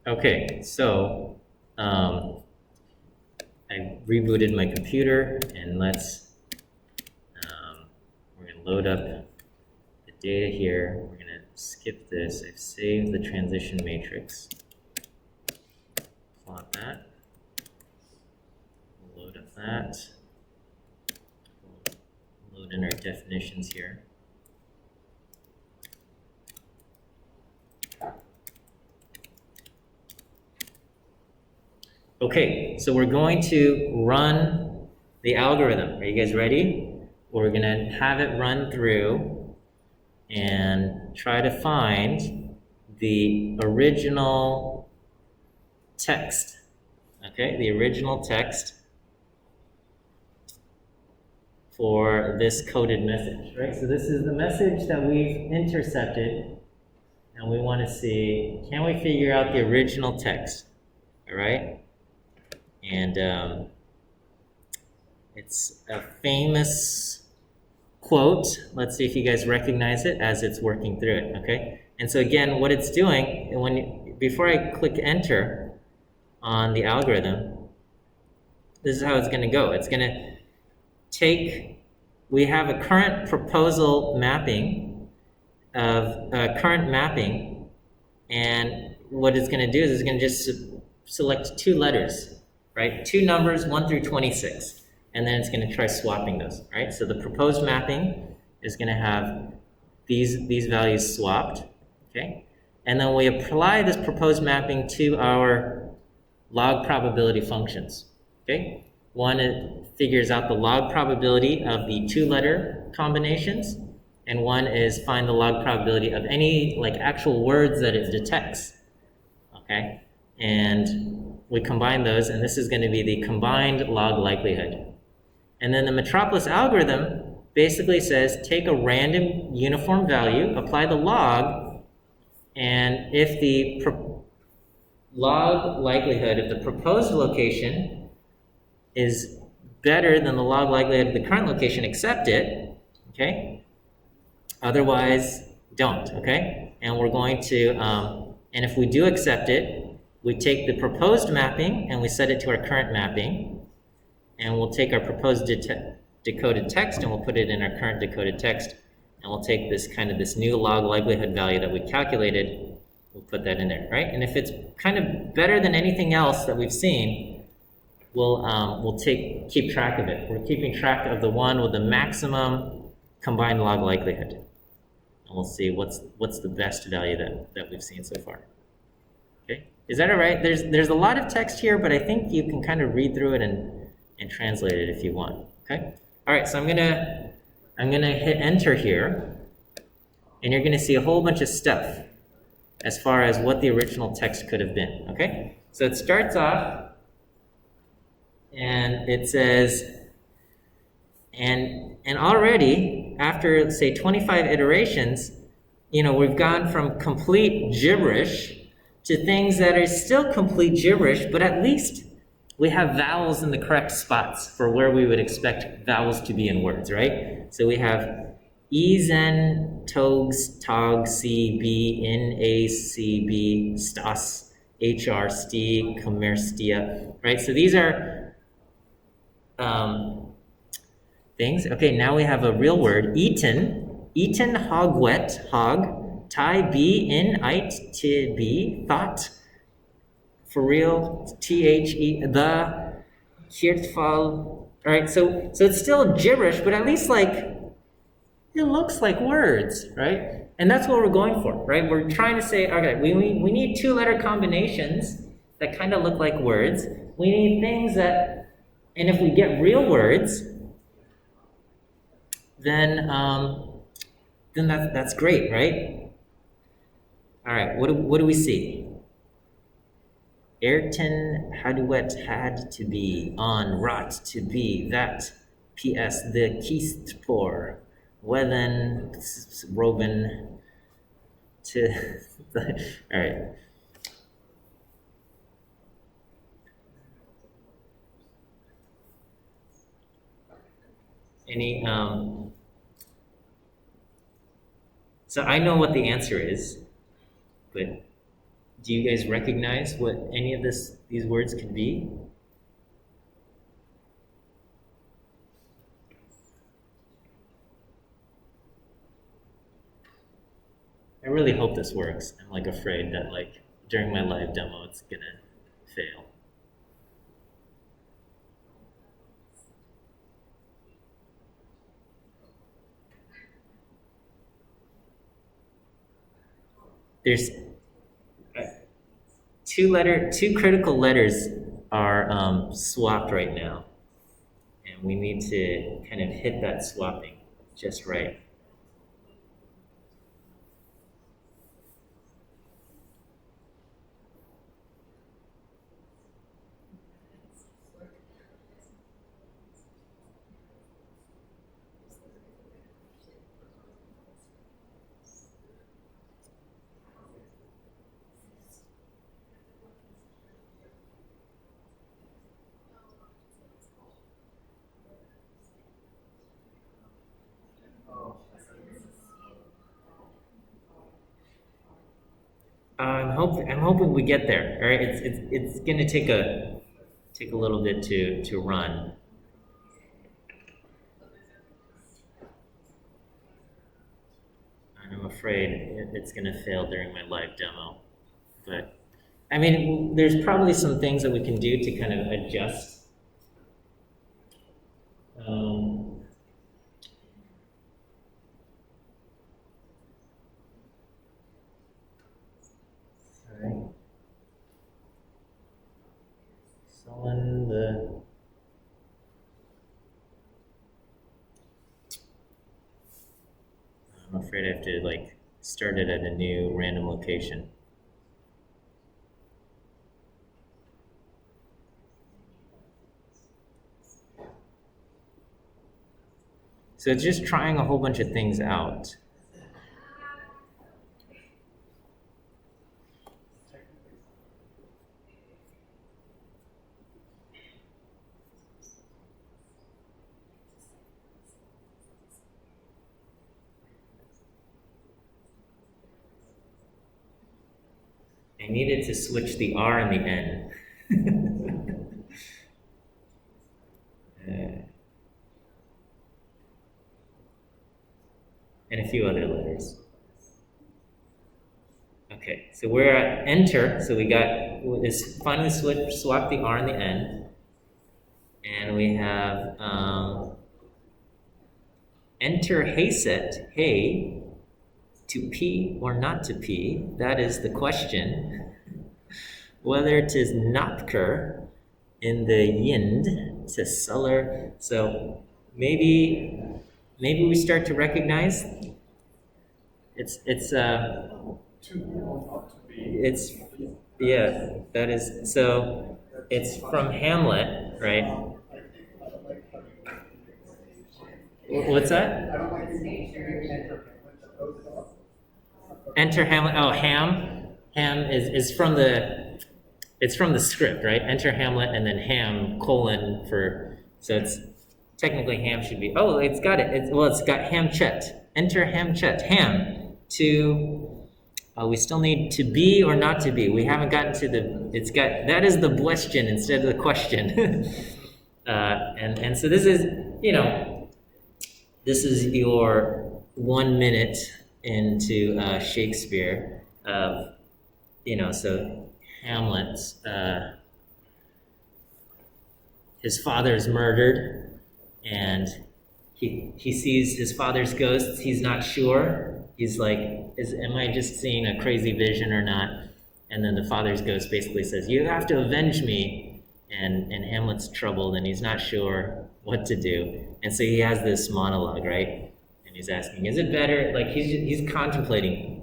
Okay, so I rebooted my computer, and we're gonna load up the data here. We're gonna skip this. I've saved the transition matrix. Plot that. We'll load up that. We'll load in our definitions here. Okay, so we're going to run the algorithm. Are you guys ready? We're gonna have it run through and try to find the original text. Okay, the original text for this coded message, right? So this is the message that we've intercepted, and we want to see, can we figure out the original text? All right? And it's a famous quote. Let's see if you guys recognize it as it's working through it, okay? And so again, what it's doing, before I click enter on the algorithm, this is how it's gonna go. It's gonna take, we have a current proposal mapping of current mapping, and what it's gonna do is it's gonna just select two letters, right? Two numbers, 1 through 26. And then it's going to try swapping those, right? So the proposed mapping is going to have these values swapped, okay? And then we apply this proposed mapping to our log probability functions, okay? One, it figures out the log probability of the two-letter combinations, and one is find the log probability of any actual words that it detects, okay? And we combine those, and this is going to be the combined log likelihood. And then the Metropolis algorithm basically says take a random uniform value, apply the log, and if the log likelihood of the proposed location is better than the log likelihood of the current location, accept it, okay? Otherwise, don't, okay? And we're going to, and if we do accept it, we take the proposed mapping and we set it to our current mapping, and we'll take our proposed decoded text and we'll put it in our current decoded text, and we'll take this new log likelihood value that we calculated, we'll put that in there, right? And if it's kind of better than anything else that we've seen, we'll keep track of it. We're keeping track of the one with the maximum combined log likelihood, and we'll see what's the best value that we've seen so far. Okay, is that all right? There's a lot of text here, but I think you can kind of read through it and translate it if you want. Okay. All right. So I'm gonna hit enter here, and you're gonna see a whole bunch of stuff as far as what the original text could have been. Okay. So it starts off, and it says, and already after say 25 iterations, we've gone from complete gibberish to things that are still complete gibberish, but at least we have vowels in the correct spots for where we would expect vowels to be in words, right? So we have E's, N, togs, tog, C, B, N, A, C, B, stas, HR, sti, commerstia, right? So these are things. Okay, now we have a real word, eaten, hogwet, hog, tai, be, in, ite, to be, thought, for real, the, hirtfall. All right, so it's still gibberish, but at least it looks like words, right? And that's what we're going for, right? We're trying to say, okay, we need two-letter combinations that kind of look like words. We need things that, and if we get real words, then that's great, right? All right, what do we see? Ayrton Hadouet had to be, on rot to be, that, P.S. the Keistpor, Wethen, Robin, to, all right. Any, so I know what the answer is, but Do you guys recognize what any of these words could be? I really hope this works. I'm like afraid that like during my live demo it's gonna fail. There's two critical letters are swapped right now, and we need to kind of hit that swapping just right. I'm hoping we get there. All right, it's gonna take a little bit to run. And I'm afraid it's gonna fail during my live demo. But I mean, there's probably some things that we can do to kind of adjust. Sorry. Someone I'm afraid I have to like start it at a new random location. So it's just trying a whole bunch of things out. I needed to switch the R and the N. And a few other letters. Okay, so we're at enter. So we got this finally swap the R and the N, and we have enter hey set hey to P or not to P. That is the question. Whether it is napker in the yind to seller. So maybe we start to recognize it's yeah, that is, so it's from Hamlet, right? What's that? Enter Hamlet. Oh, ham is from the script, right? Enter Hamlet and then ham colon for, so it's technically ham should be, oh, it's got it. It's got ham chet. Enter ham chet. Ham to, we still need to be or not to be. We haven't gotten to that is the question instead of the question. And so this is, this is your 1 minute into Shakespeare of, so Hamlet's, his father's murdered, and he sees his father's ghosts. He's not sure. He's like, am I just seeing a crazy vision or not? And then the father's ghost basically says, you have to avenge me. And Hamlet's troubled, and he's not sure what to do. And so he has this monologue, right? And he's asking, is it better? Like he's contemplating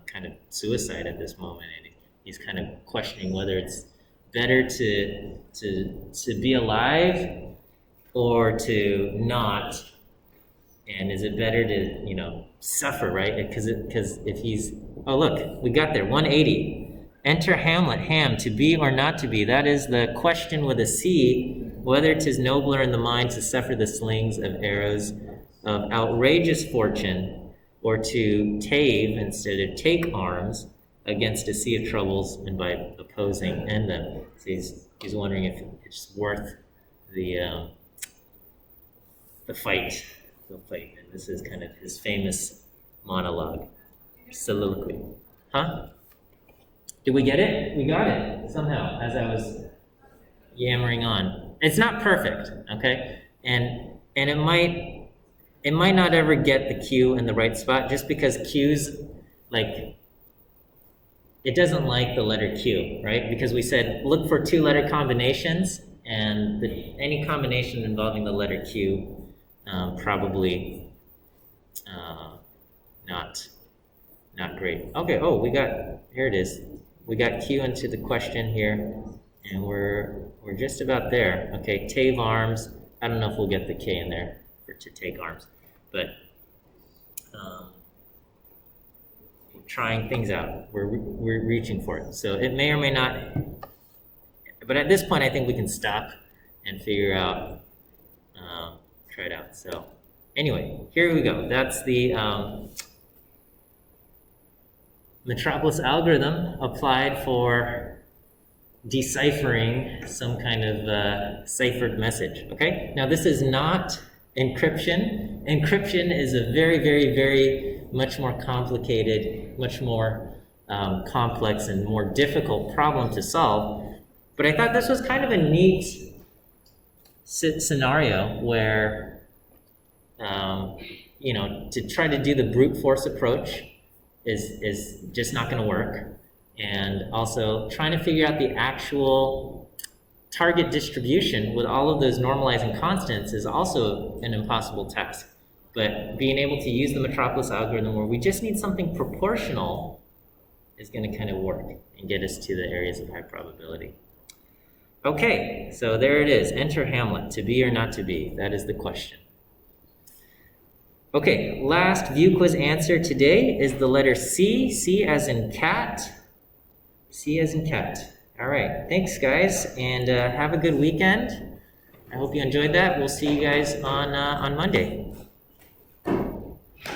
kind of suicide at this moment, and he's kind of questioning whether it's better to be alive or to not. And is it better to, suffer, right? Because if he's, oh, look, we got there, 180. Enter Hamlet, ham, to be or not to be. That is the question with a C, whether 'tis nobler in the mind to suffer the slings of arrows of outrageous fortune, or to tave instead of take arms against a sea of troubles and by opposing and them. So he's wondering if it's worth the fight. The fight. And this is kind of his famous monologue, soliloquy. Huh? Did we get it? We got it somehow as I was yammering on. It's not perfect, okay? And it might not ever get the Q in the right spot just because Q's like it doesn't like the letter Q, right? Because we said look for 2-letter combinations, and any combination involving the letter Q probably not great. Okay. Oh, here it is. We got Q into the question here, and we're just about there. Okay, tave arms. I don't know if we'll get the K in there to take arms, but we're trying things out. We're reaching for it. So it may or may not. But at this point, I think we can stop and figure out, try it out. So anyway, here we go. That's the Metropolis algorithm applied for deciphering some kind of ciphered message, okay? Now this is not encryption. Encryption is a very, very, very much more complicated, much more complex and more difficult problem to solve. But I thought this was kind of a neat scenario where, to try to do the brute force approach is just not going to work. And also trying to figure out the actual target distribution with all of those normalizing constants is also an impossible task. But being able to use the Metropolis algorithm where we just need something proportional is going to kind of work and get us to the areas of high probability. Okay, so there it is. Enter Hamlet, to be or not to be. That is the question. Okay, last view quiz answer today is the letter C. C as in cat. C as in cat. All right, thanks guys, and have a good weekend. I hope you enjoyed that. We'll see you guys on Monday.